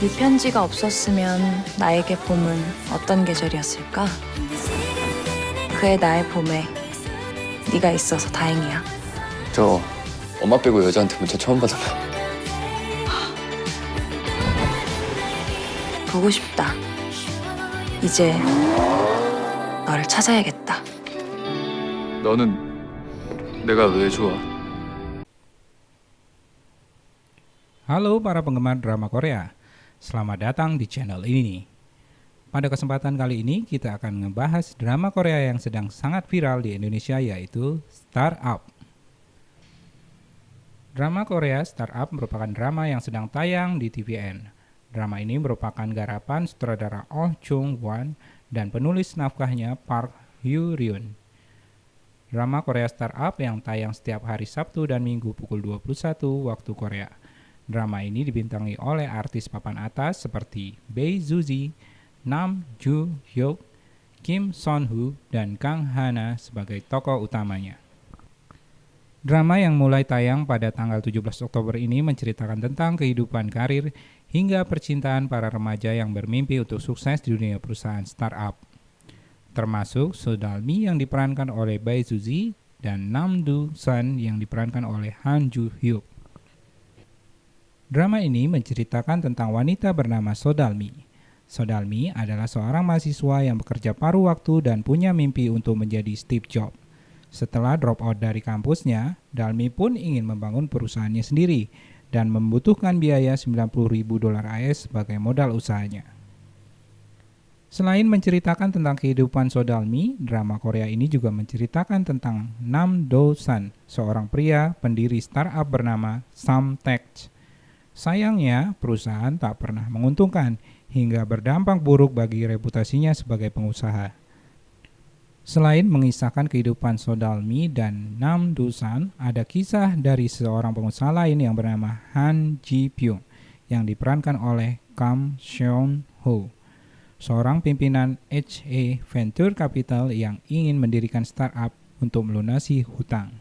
네 편지가 없었으면 나에게 봄은 어떤 계절이었을까? 그의 나의 봄에 네가 있어서 다행이야. 저 엄마 빼고 여자한테 문자 처음 받았나? 보고 싶다. 이제 너를 찾아야겠다. 너는 내가 왜 좋아? Halo para penggemar drama Korea, selamat datang di channel ini. Pada kesempatan kali ini kita akan membahas drama Korea yang sedang sangat viral di Indonesia, yaitu Startup. Drama Korea Startup merupakan drama yang sedang tayang di TVN. Drama ini merupakan garapan sutradara Oh Chung Won dan penulis naskahnya Park Hyo Ryun. Drama Korea Startup yang tayang setiap hari Sabtu dan Minggu pukul 21 waktu Korea. Drama ini dibintangi oleh artis papan atas seperti Bae Suzy, Nam Joo Hyuk, Kim Son Woo, dan Kang Hana sebagai tokoh utamanya. Drama yang mulai tayang pada tanggal 17 Oktober ini menceritakan tentang kehidupan karir hingga percintaan para remaja yang bermimpi untuk sukses di dunia perusahaan startup. Termasuk Sodalmi yang diperankan oleh Bae Suzy dan Nam Do Sun yang diperankan oleh Han Joo Hyuk. Drama ini menceritakan tentang wanita bernama Sodalmi. Sodalmi adalah seorang mahasiswa yang bekerja paruh waktu dan punya mimpi untuk menjadi Steve Jobs. Setelah drop out dari kampusnya, Dalmi pun ingin membangun perusahaannya sendiri dan membutuhkan biaya $90.000 AS sebagai modal usahanya. Selain menceritakan tentang kehidupan Sodalmi, drama Korea ini juga menceritakan tentang Nam Do Sun, seorang pria pendiri startup bernama Samtech. Sayangnya, perusahaan tak pernah menguntungkan hingga berdampak buruk bagi reputasinya sebagai pengusaha. Selain mengisahkan kehidupan Sodalmi dan Nam Do Sun, ada kisah dari seorang pengusaha lain yang bernama Han Ji Pyong yang diperankan oleh Kam Seon Ho, seorang pimpinan HE Venture Capital yang ingin mendirikan startup untuk melunasi hutang.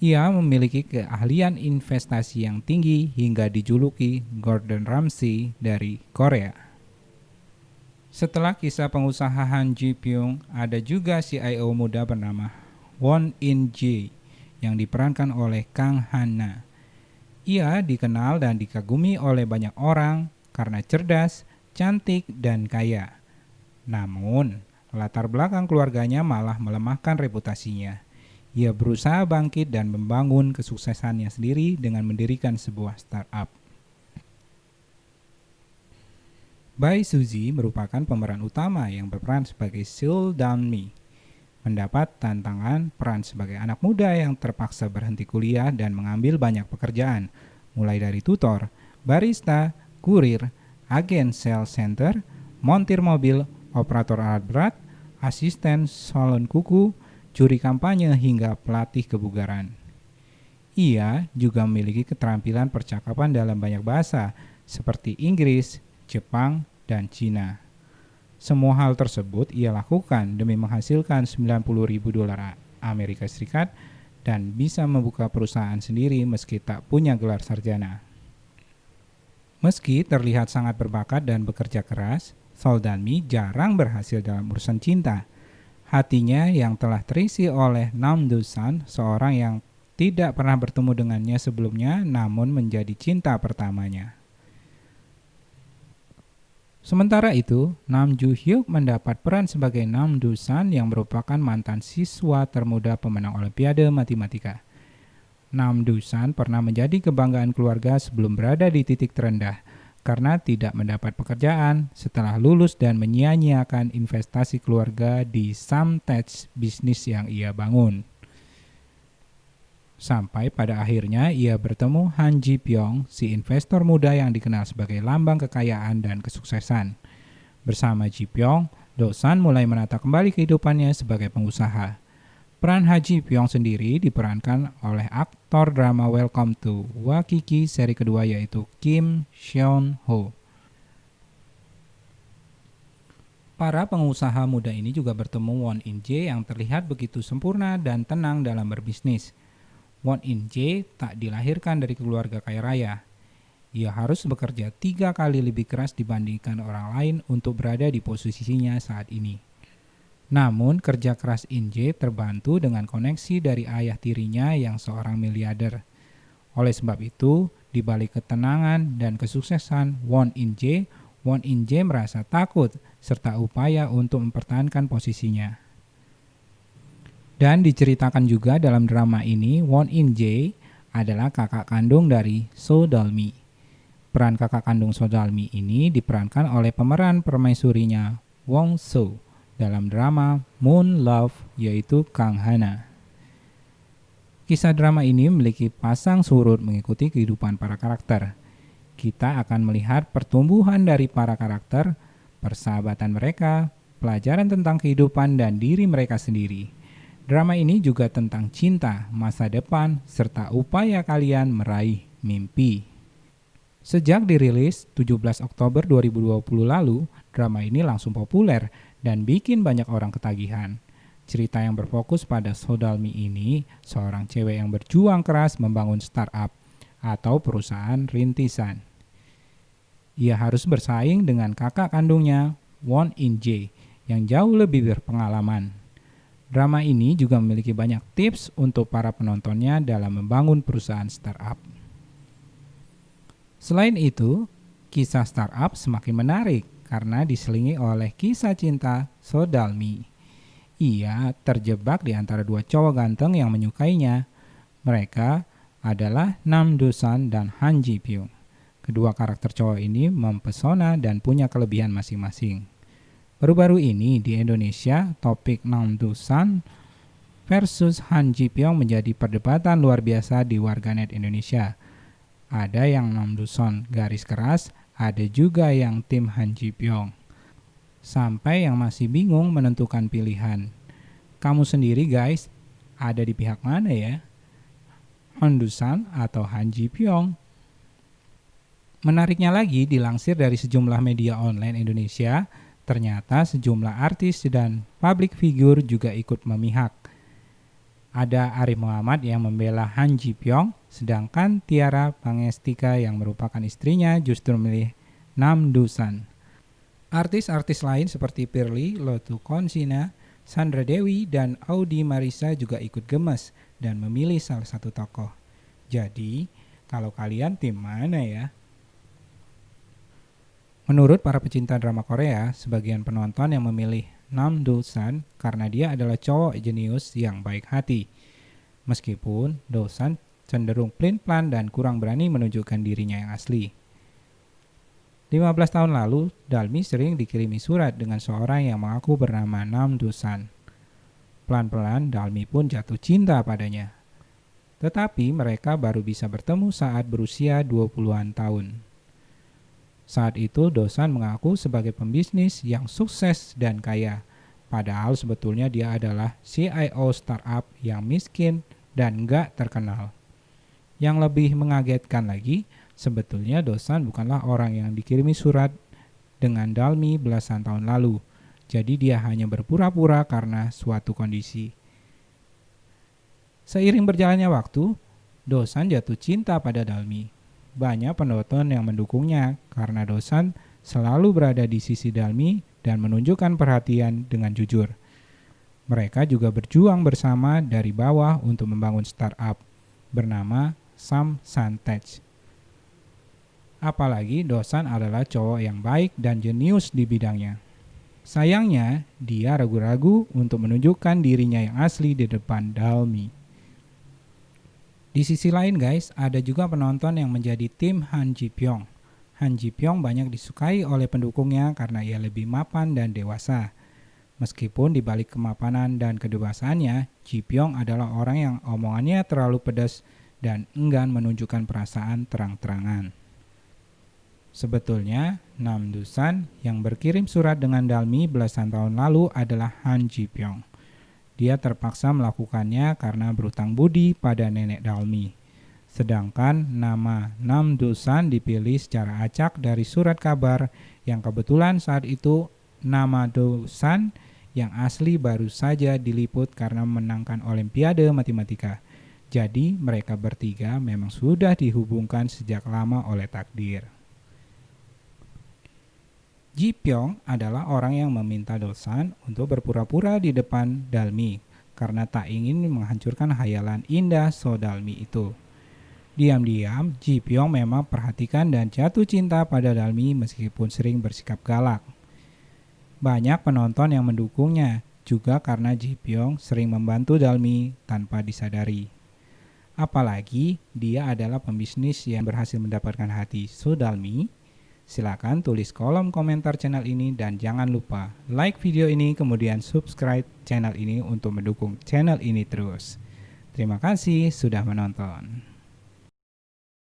Ia memiliki keahlian investasi yang tinggi hingga dijuluki Gordon Ramsay dari Korea. Setelah kisah pengusaha Han Ji Pyong, ada juga CIO muda bernama Won In Jae yang diperankan oleh Kang Hana. Ia dikenal dan dikagumi oleh banyak orang karena cerdas, cantik, dan kaya. Namun, latar belakang keluarganya malah melemahkan reputasinya. Ia berusaha bangkit dan membangun kesuksesannya sendiri dengan mendirikan sebuah startup. Bae Suzy merupakan pemeran utama yang berperan sebagai Seol Dan-mi. Mendapat tantangan peran sebagai anak muda yang terpaksa berhenti kuliah dan mengambil banyak pekerjaan, mulai dari tutor, barista, kurir, agen sales center, montir mobil, operator alat berat, asisten salon kuku, juri kampanye, hingga pelatih kebugaran. Ia juga memiliki keterampilan percakapan dalam banyak bahasa seperti Inggris, Jepang, dan Cina. Semua hal tersebut ia lakukan demi menghasilkan $90.000 Amerika Serikat dan bisa membuka perusahaan sendiri meski tak punya gelar sarjana. Meski terlihat sangat berbakat dan bekerja keras, Sodalmi jarang berhasil dalam urusan cinta. Hatinya yang telah terisi oleh Nam Do Sun, seorang yang tidak pernah bertemu dengannya sebelumnya namun menjadi cinta pertamanya. Sementara itu, Nam Joo Hyuk mendapat peran sebagai Nam Do Sun yang merupakan mantan siswa termuda pemenang Olimpiade Matematika. Nam Do Sun pernah menjadi kebanggaan keluarga sebelum berada di titik terendah karena tidak mendapat pekerjaan setelah lulus dan menyia-nyiakan investasi keluarga di Samtech bisnis yang ia bangun. Sampai pada akhirnya ia bertemu Han Ji Pyong, si investor muda yang dikenal sebagai lambang kekayaan dan kesuksesan. Bersama Ji Pyong, Do Sun mulai menata kembali kehidupannya sebagai pengusaha. Peran Han Ji Pyong sendiri diperankan oleh aktor drama Welcome to Waikiki seri kedua yaitu Kim Seon Ho. Para pengusaha muda ini juga bertemu Won In Jae yang terlihat begitu sempurna dan tenang dalam berbisnis. Won In Jae tak dilahirkan dari keluarga kaya raya. ia harus bekerja 3 kali lebih keras dibandingkan orang lain untuk berada di posisinya saat ini. Namun, kerja keras In-jae terbantu dengan koneksi dari ayah tirinya yang seorang miliarder. Oleh sebab itu, di balik ketenangan dan kesuksesan Won In-jae merasa takut serta upaya untuk mempertahankan posisinya. Dan diceritakan juga dalam drama ini, Won In-jae adalah kakak kandung dari So Dal-mi. Peran kakak kandung So Dal-mi ini diperankan oleh pemeran permaisurinya Wong So dalam drama Moon Love, yaitu Kang Hana. Kisah drama ini memiliki pasang surut mengikuti kehidupan para karakter. Kita akan melihat pertumbuhan dari para karakter, persahabatan mereka, pelajaran tentang kehidupan dan diri mereka sendiri. Drama ini juga tentang cinta, masa depan, serta upaya kalian meraih mimpi. Sejak dirilis 17 Oktober 2020 lalu, drama ini langsung populer dan bikin banyak orang ketagihan. Cerita yang berfokus pada So Dal-mi ini, seorang cewek yang berjuang keras membangun startup atau perusahaan rintisan. Ia harus bersaing dengan kakak kandungnya, Won In-jae, yang jauh lebih berpengalaman. Drama ini juga memiliki banyak tips untuk para penontonnya dalam membangun perusahaan startup. Selain itu, kisah startup semakin menarik karena diselingi oleh kisah cinta So Dal-mi. Ia terjebak di antara dua cowok ganteng yang menyukainya. Mereka adalah Nam Do-san dan Han Ji-pyong. Kedua karakter cowok ini mempesona dan punya kelebihan masing-masing. Baru-baru ini di Indonesia, topik Nam Do-san versus Han Ji-pyong menjadi perdebatan luar biasa di warganet Indonesia. Ada yang Nam Do-san garis keras, ada juga yang tim Han Ji-pyong. Sampai yang masih bingung menentukan pilihan. Kamu sendiri guys, ada di pihak mana ya? Han Do-san atau Han Ji-pyong? Menariknya lagi, dilansir dari sejumlah media online Indonesia, ternyata sejumlah artis dan public figure juga ikut memihak. Ada Arif Muhammad yang membela Han Ji-pyong, sedangkan Tiara Pangestika yang merupakan istrinya justru memilih Nam Do-san. Artis-artis lain seperti Pirly, Lotu Konsina, Sandra Dewi, dan Audi Marisa juga ikut gemes dan memilih salah satu tokoh. Jadi, kalau kalian tim mana ya? Menurut para pecinta drama Korea, sebagian penonton yang memilih Nam Do-san karena dia adalah cowok jenius yang baik hati. Meskipun Do-san cenderung pelin-pelan dan kurang berani menunjukkan dirinya yang asli. 15 tahun lalu, Dal-mi sering dikirimi surat dengan seorang yang mengaku bernama Nam Do-san. Pelan-pelan Dal-mi pun jatuh cinta padanya. Tetapi mereka baru bisa bertemu saat berusia 20-an tahun. Saat itu Do-san mengaku sebagai pembisnis yang sukses dan kaya, padahal sebetulnya dia adalah CIO startup yang miskin dan gak terkenal. Yang lebih mengagetkan lagi, sebetulnya Do-san bukanlah orang yang dikirimi surat dengan Dal-mi belasan tahun lalu, jadi dia hanya berpura-pura karena suatu kondisi. Seiring berjalannya waktu, Do-san jatuh cinta pada Dal-mi. Banyak penonton yang mendukungnya karena Do-san selalu berada di sisi Dal-mi dan menunjukkan perhatian dengan jujur. Mereka juga berjuang bersama dari bawah untuk membangun startup bernama Sam Santech. Apalagi Do-san adalah cowok yang baik dan jenius di bidangnya. Sayangnya, dia ragu-ragu untuk menunjukkan dirinya yang asli di depan Dal-mi. Di sisi lain guys, ada juga penonton yang menjadi tim Han Ji-pyong. Han Ji-pyong banyak disukai oleh pendukungnya karena ia lebih mapan dan dewasa. Meskipun di balik kemapanan dan kedewasaannya, Ji-pyong adalah orang yang omongannya terlalu pedas dan enggan menunjukkan perasaan terang-terangan. Sebetulnya, Nam Do-san yang berkirim surat dengan Dal-mi belasan tahun lalu adalah Han Ji-pyong. Dia terpaksa melakukannya karena berutang budi pada nenek Dal-mi. Sedangkan nama Nam Do-san dipilih secara acak dari surat kabar yang kebetulan saat itu nama Do-san yang asli baru saja diliput karena memenangkan Olimpiade Matematika. Jadi mereka bertiga memang sudah dihubungkan sejak lama oleh takdir. Ji Pyong adalah orang yang meminta Dosan untuk berpura-pura di depan Dalmi karena tak ingin menghancurkan hayalan indah So Dalmi itu. Diam-diam, Ji Pyong memang perhatikan dan jatuh cinta pada Dalmi meskipun sering bersikap galak. Banyak penonton yang mendukungnya, juga karena Ji Pyong sering membantu Dalmi tanpa disadari. Apalagi dia adalah pembisnis yang berhasil mendapatkan hati So Dalmi. Silakan tulis kolom komentar channel ini dan jangan lupa like video ini kemudian subscribe channel ini untuk mendukung channel ini terus. Terima kasih sudah menonton.